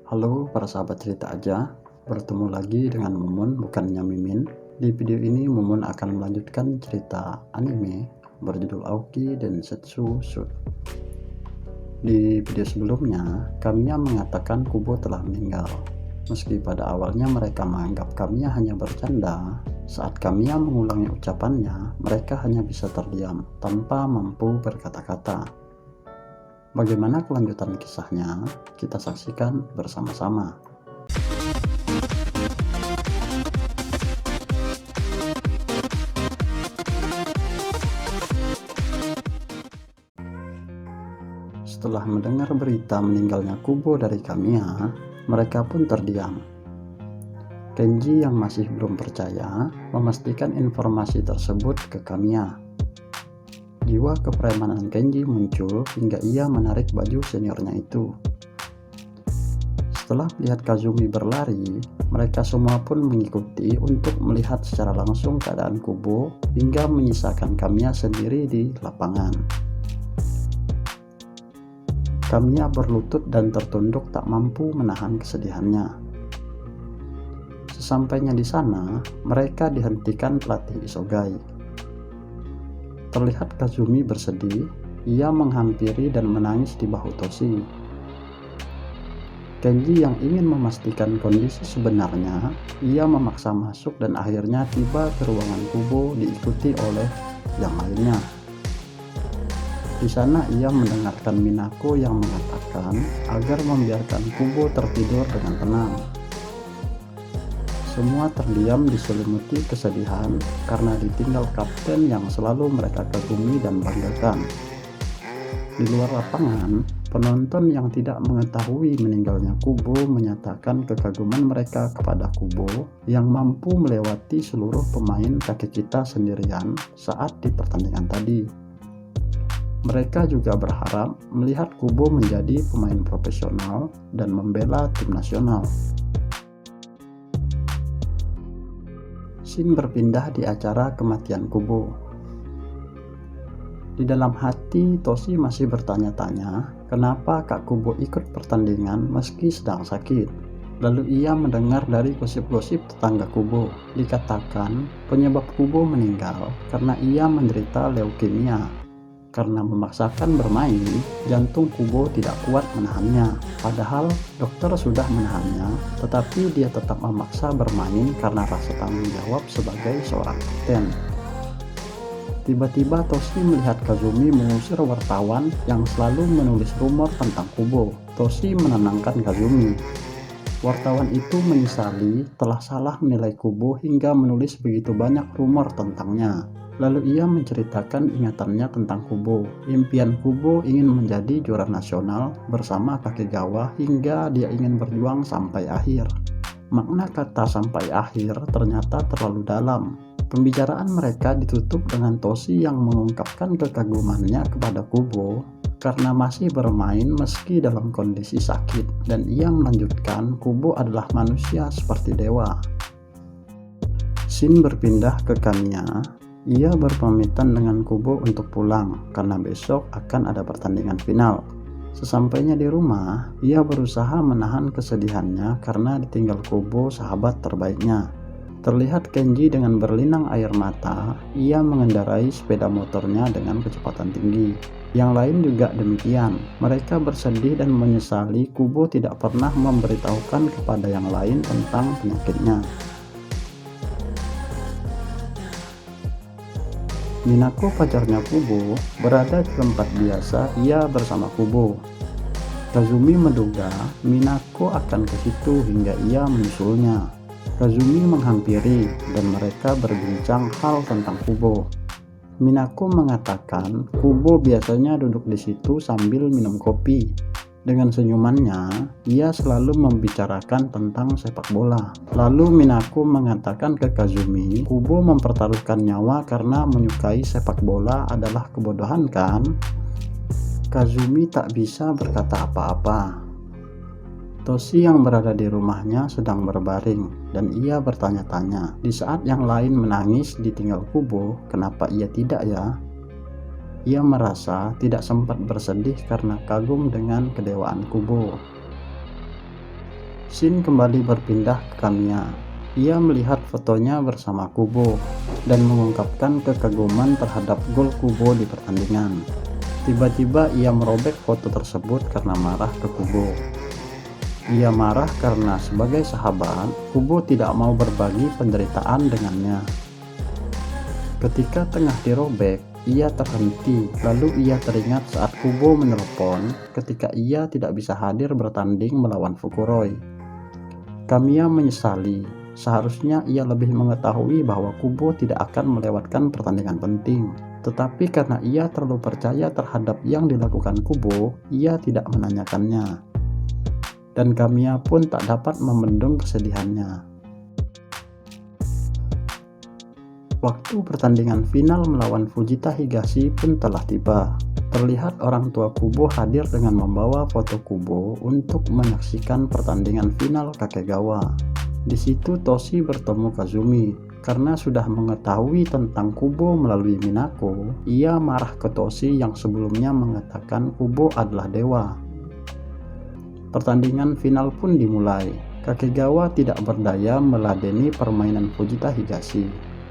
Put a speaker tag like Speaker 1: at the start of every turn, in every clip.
Speaker 1: Halo para sahabat cerita aja, bertemu lagi dengan Mumun bukannya Mimin. Di video ini Mumun akan melanjutkan cerita anime berjudul Aoki Densetsu Shun. Di video sebelumnya, Kamiya mengatakan Kubo telah meninggal. Meski pada awalnya mereka menganggap Kamiya hanya bercanda, saat Kamiya mengulangi ucapannya, mereka hanya bisa terdiam tanpa mampu berkata-kata. Bagaimana kelanjutan kisahnya? Kita saksikan bersama-sama. Setelah mendengar berita meninggalnya Kubo dari Kamiya, mereka pun terdiam. Kenji yang masih belum percaya memastikan informasi tersebut ke Kamiya. Jiwa kepremanan Kenji muncul hingga ia menarik baju seniornya itu. Setelah melihat Kazumi berlari, mereka semua pun mengikuti untuk melihat secara langsung keadaan Kubo hingga menyisakan Kamiya sendiri di lapangan. Kamiya berlutut dan tertunduk tak mampu menahan kesedihannya. Sesampainya di sana, mereka dihentikan pelatih Isogai. Terlihat Kazumi bersedih, ia menghampiri dan menangis di bahu Toshi. Kenji yang ingin memastikan kondisi sebenarnya, ia memaksa masuk dan akhirnya tiba ke ruangan Kubo diikuti oleh yang lainnya. Di sana ia mendengarkan Minako yang mengatakan agar membiarkan Kubo tertidur dengan tenang. Semua terdiam diselimuti kesedihan karena ditinggal kapten yang selalu mereka kagumi dan banggakan. Di luar lapangan, penonton yang tidak mengetahui meninggalnya Kubo menyatakan kekaguman mereka kepada Kubo yang mampu melewati seluruh pemain kaki kita sendirian saat di pertandingan tadi. Mereka juga berharap melihat Kubo menjadi pemain profesional dan membela tim nasional. Shin berpindah di acara kematian Kubo. Di dalam hati, Toshi masih bertanya-tanya kenapa Kak Kubo ikut pertandingan meski sedang sakit. Lalu ia mendengar dari gosip-gosip tetangga Kubo. Dikatakan penyebab Kubo meninggal karena ia menderita leukemia. Karena memaksakan bermain, jantung Kubo tidak kuat menahannya. Padahal dokter sudah menahannya, tetapi dia tetap memaksa bermain karena rasa tanggung jawab sebagai seorang kapten. Tiba-tiba Toshi melihat Kazumi mengusir wartawan yang selalu menulis rumor tentang Kubo. Toshi menenangkan Kazumi. Wartawan itu menyesali telah salah menilai Kubo hingga menulis begitu banyak rumor tentangnya. Lalu ia menceritakan ingatannya tentang Kubo. Impian Kubo ingin menjadi juara nasional bersama Kakegawa hingga dia ingin berjuang sampai akhir. Makna kata sampai akhir ternyata terlalu dalam. Pembicaraan mereka ditutup dengan Toshi yang mengungkapkan kekagumannya kepada Kubo karena masih bermain meski dalam kondisi sakit, dan ia melanjutkan Kubo adalah manusia seperti dewa. Shin berpindah ke Kamiya. Ia berpamitan dengan Kubo untuk pulang karena besok akan ada pertandingan final. Sesampainya di rumah, ia berusaha menahan kesedihannya karena ditinggal Kubo, sahabat terbaiknya. Terlihat Kenji dengan berlinang air mata, ia mengendarai sepeda motornya dengan kecepatan tinggi. Yang lain juga demikian. Mereka bersedih dan menyesali Kubo tidak pernah memberitahukan kepada yang lain tentang penyakitnya. Minako, pacarnya Kubo, berada di tempat biasa ia bersama Kubo. Kazumi menduga Minako akan ke situ hingga ia menyusulnya. Kazumi menghampiri dan mereka berbincang hal tentang Kubo. Minako mengatakan Kubo biasanya duduk di situ sambil minum kopi. Dengan senyumannya, ia selalu membicarakan tentang sepak bola. Lalu Minako mengatakan ke Kazumi, Kubo mempertaruhkan nyawa karena menyukai sepak bola adalah kebodohan kan? Kazumi tak bisa berkata apa-apa. Toshi yang berada di rumahnya sedang berbaring dan ia bertanya-tanya. Di saat yang lain menangis ditinggal Kubo, kenapa ia tidak ya? Ia merasa tidak sempat bersedih karena kagum dengan kedewaan Kubo. Scene kembali berpindah ke Kamiya. Ia melihat fotonya bersama Kubo dan mengungkapkan kekaguman terhadap gol Kubo di pertandingan. Tiba-tiba ia merobek foto tersebut karena marah ke Kubo. Ia marah karena sebagai sahabat, Kubo tidak mau berbagi penderitaan dengannya. Ketika tengah dirobek, ia terhenti, lalu ia teringat saat Kubo menelpon ketika ia tidak bisa hadir bertanding melawan Fukuroi. Kamiya menyesali, seharusnya ia lebih mengetahui bahwa Kubo tidak akan melewatkan pertandingan penting. Tetapi karena ia terlalu percaya terhadap yang dilakukan Kubo, ia tidak menanyakannya. Dan Kamiya pun tak dapat membendung kesedihannya. Waktu pertandingan final melawan Fujita Higashi pun telah tiba. Terlihat orang tua Kubo hadir dengan membawa foto Kubo untuk menyaksikan pertandingan final Kakegawa. Di situ Toshi bertemu Kazumi. Karena sudah mengetahui tentang Kubo melalui Minako, ia marah ke Toshi yang sebelumnya mengatakan Kubo adalah dewa. Pertandingan final pun dimulai. Kakegawa tidak berdaya meladeni permainan Fujita Higashi.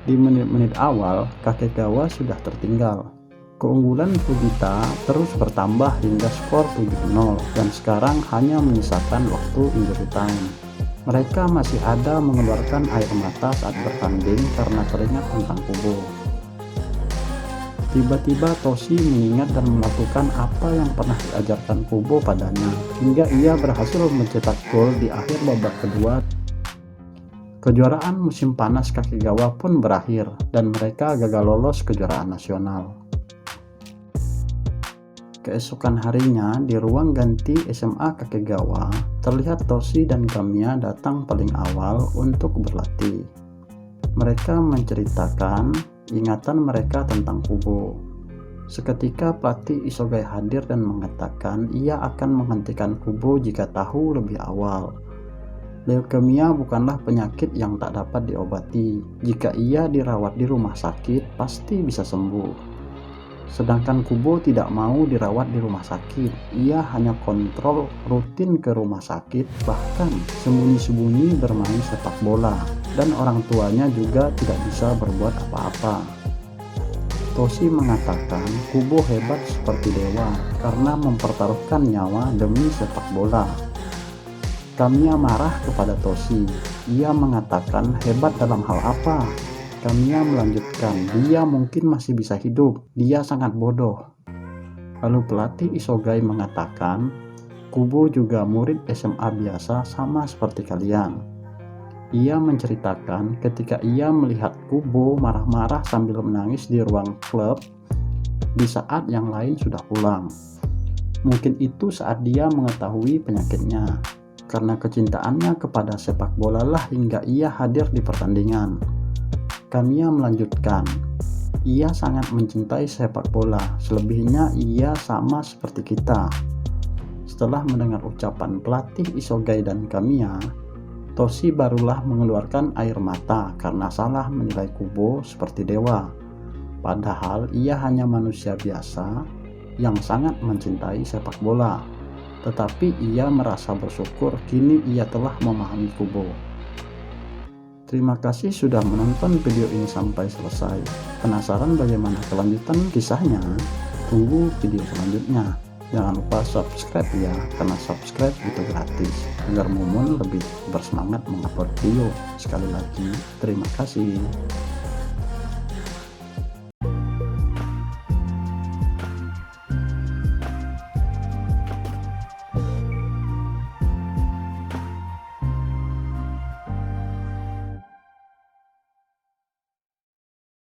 Speaker 1: Di menit-menit awal, Kakegawa sudah tertinggal. Keunggulan Fujita terus bertambah hingga skor 7-0 dan sekarang hanya menyisakan waktu injury time. Mereka masih ada mengeluarkan air mata saat bertanding karena teringat tentang Kubo. Tiba-tiba Toshi mengingat dan melakukan apa yang pernah diajarkan Kubo padanya, hingga ia berhasil mencetak gol di akhir babak kedua. Kejuaraan musim panas Kakegawa pun berakhir, dan mereka gagal lolos kejuaraan nasional. Keesokan harinya, di ruang ganti SMA Kakegawa, terlihat Toshi dan Kamiya datang paling awal untuk berlatih. Mereka menceritakan ingatan mereka tentang Kubo. Seketika pelatih Isogai hadir dan mengatakan ia akan menghentikan Kubo jika tahu lebih awal. Leukemia bukanlah penyakit yang tak dapat diobati. Jika ia dirawat di rumah sakit, pasti bisa sembuh. Sedangkan Kubo tidak mau dirawat di rumah sakit. Ia hanya kontrol rutin ke rumah sakit, bahkan sembunyi-sembunyi bermain sepak bola. Dan orang tuanya juga tidak bisa berbuat apa-apa. Toshi mengatakan Kubo hebat seperti dewa karena mempertaruhkan nyawa demi sepak bola. Kamiya marah kepada Toshi. Ia mengatakan hebat dalam hal apa? Kamiya melanjutkan, dia mungkin masih bisa hidup, dia sangat bodoh. Lalu pelatih Isogai mengatakan, Kubo juga murid SMA biasa sama seperti kalian. Ia menceritakan ketika ia melihat Kubo marah-marah sambil menangis di ruang klub di saat yang lain sudah pulang. Mungkin itu saat dia mengetahui penyakitnya. Karena kecintaannya kepada sepak bola lah hingga ia hadir di pertandingan. Kamiya melanjutkan, ia sangat mencintai sepak bola, selebihnya ia sama seperti kita. Setelah mendengar ucapan pelatih Isogai dan Kamiya, Toshi barulah mengeluarkan air mata karena salah menilai Kubo seperti dewa. Padahal ia hanya manusia biasa yang sangat mencintai sepak bola. Tetapi ia merasa bersyukur kini ia telah memahami Kubo. Terima kasih sudah menonton video ini sampai selesai. Penasaran bagaimana kelanjutan kisahnya? Tunggu video selanjutnya. Jangan lupa subscribe ya, karena subscribe itu gratis, agar Mumun lebih bersemangat mengupload video. Sekali lagi, terima kasih.